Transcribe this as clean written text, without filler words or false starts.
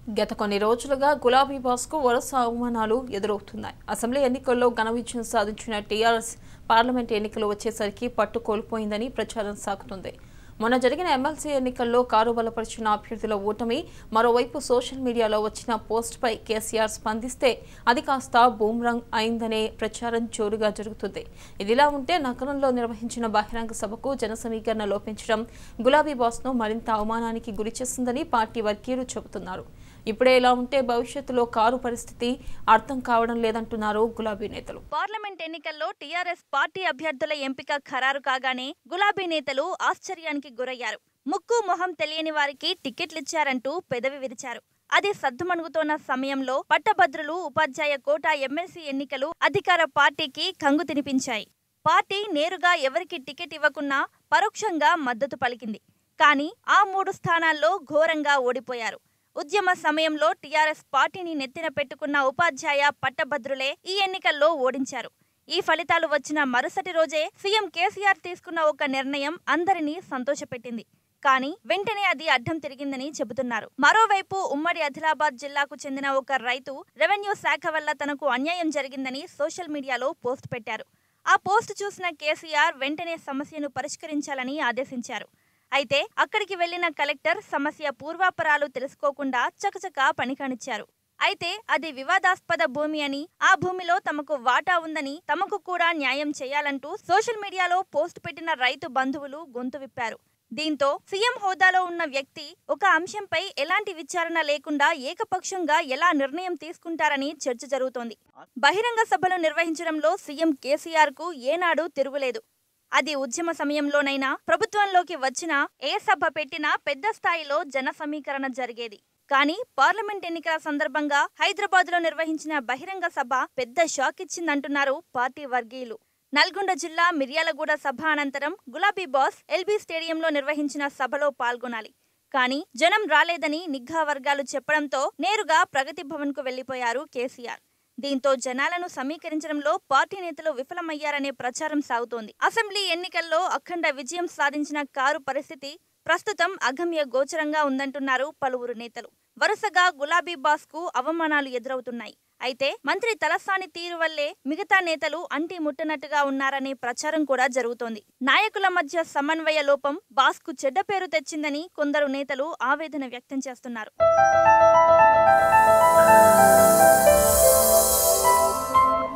గత కొన్ని రోజులుగా గులాబీ బాస్కు వరుస అవమానాలు ఎదురవుతున్నాయి. అసెంబ్లీ ఎన్నికల్లో ఘన విజయం సాధించిన టీఆర్ఎస్ పార్లమెంట్ ఎన్నికలు వచ్చేసరికి పట్టు కోల్పోయిందని ప్రచారం సాగుతుంది. మొన్న జరిగిన ఎమ్మెల్సీ ఎన్నికల్లో కారు బలపరిచిన అభ్యర్థుల ఓటమి, మరోవైపు సోషల్ మీడియాలో వచ్చిన పోస్టుపై కేసీఆర్ స్పందిస్తే అది కాస్త బూమ్రాంగ్ అయిందనే ప్రచారం జోరుగా జరుగుతుంది. ఇదిలా ఉంటే నగరంలో నిర్వహించిన బహిరంగ సభకు జన సమీకరణ లోపించడం గులాబీ బాస్ను మరింత అవమానానికి గురిచేస్తుందని పార్టీ వర్గీయులు చెబుతున్నారు. ఇప్పుడే ఇలా ఉంటే భవిష్యత్తులో కారు పరిస్థితి అర్థం కావడం లేదంటున్నారు గులాబీ నేతలు. పార్లమెంట్ ఎన్నికల్లో టీఆర్ఎస్ పార్టీ అభ్యర్థుల ఎంపిక ఖరారు కాగానే గులాబీ నేతలు ఆశ్చర్యానికి గురయ్యారు. ముక్కు మొహం తెలియని వారికి టికెట్లిచ్చారంటూ పెదవి విరిచారు. అది సద్దుమణుగుతోన్న సమయంలో పట్టభద్రులు ఉపాధ్యాయ కోటా ఎమ్మెల్సీ ఎన్నికలు అధికార పార్టీకి కంగు తినిపించాయి. పార్టీ నేరుగా ఎవరికి టికెట్ ఇవ్వకున్నా పరోక్షంగా మద్దతు పలికింది. కానీ ఆ 3 స్థానాల్లో ఘోరంగా ఓడిపోయారు. ఉద్యమ సమయంలో టీఆర్ఎస్ పార్టీని నెత్తిన పెట్టుకున్న ఉపాధ్యాయ పట్టభద్రులే ఈ ఎన్నికల్లో ఓడించారు. ఈ ఫలితాలు వచ్చిన మరుసటి రోజే సీఎం కేసీఆర్ తీసుకున్న ఒక నిర్ణయం అందరినీ సంతోషపెట్టింది. కానీ వెంటనే అది అడ్డం తిరిగిందని చెబుతున్నారు. మరోవైపు ఉమ్మడి ఆదిలాబాద్ జిల్లాకు చెందిన ఒక రైతు రెవెన్యూ శాఖ వల్ల తనకు అన్యాయం జరిగిందని సోషల్ మీడియాలో పోస్ట్ పెట్టారు. ఆ పోస్ట్ చూసిన కేసీఆర్ వెంటనే సమస్యను పరిష్కరించాలని ఆదేశించారు. అయితే అక్కడికి వెళ్లిన కలెక్టర్ సమస్య పూర్వాపరాలు తెలుసుకోకుండా చకచకా పని కానిచ్చారు. అయితే అది వివాదాస్పద భూమి అని, ఆ భూమిలో తమకు వాటా ఉందని, తమకు కూడా న్యాయం చేయాలంటూ సోషల్ మీడియాలో పోస్ట్ పెట్టిన రైతు బంధువులు గొంతు విప్పారు. దీంతో సీఎం హోదాలో ఉన్న వ్యక్తి ఒక అంశంపై ఎలాంటి విచారణ లేకుండా ఏకపక్షంగా ఎలా నిర్ణయం తీసుకుంటారని చర్చ జరుగుతోంది. బహిరంగ సభలు నిర్వహించడంలో సీఎం కేసీఆర్ కు ఏనాడు తిరుగులేదు. అది ఉద్యమ సమయంలోనైనా, ప్రభుత్వంలోకి వచ్చినా, ఏ సభ పెట్టినా పెద్ద స్థాయిలో జన సమీకరణ జరిగేది. కానీ పార్లమెంట్ ఎన్నికల సందర్భంగా హైదరాబాద్లో నిర్వహించిన బహిరంగ సభ పెద్ద షాక్ ఇచ్చిందంటున్నారు పార్టీ వర్గీయులు. నల్గొండ జిల్లా మిర్యాలగూడ సభ అనంతరం గులాబీ బాస్ ఎల్బీ స్టేడియంలో నిర్వహించిన సభలో పాల్గొనాలి. కానీ జనం రాలేదని నిఘా వర్గాలు చెప్పడంతో నేరుగా ప్రగతి భవన్ కు వెళ్లిపోయారు కేసీఆర్. దీంతో జనాలను సమీకరించడంలో పార్టీ నేతలు విఫలమయ్యారనే ప్రచారం సాగుతోంది. అసెంబ్లీ ఎన్నికల్లో అఖండ విజయం సాధించిన కారు పరిస్థితి ప్రస్తుతం అగమ్య గోచరంగా ఉందంటున్నారు పలువురు నేతలు. వరుసగా గులాబీ బాస్ కు అవమానాలు ఎదురవుతున్నాయి. అయితే మంత్రి తలసాని తీరు వల్లే మిగతా నేతలు అంటి ముట్టనట్టుగా ఉన్నారనే ప్రచారం కూడా జరుగుతోంది. నాయకుల మధ్య సమన్వయ లోపం బాస్ కు చెడ్డ పేరు తెచ్చిందని కొందరు నేతలు ఆవేదన వ్యక్తం చేస్తున్నారు.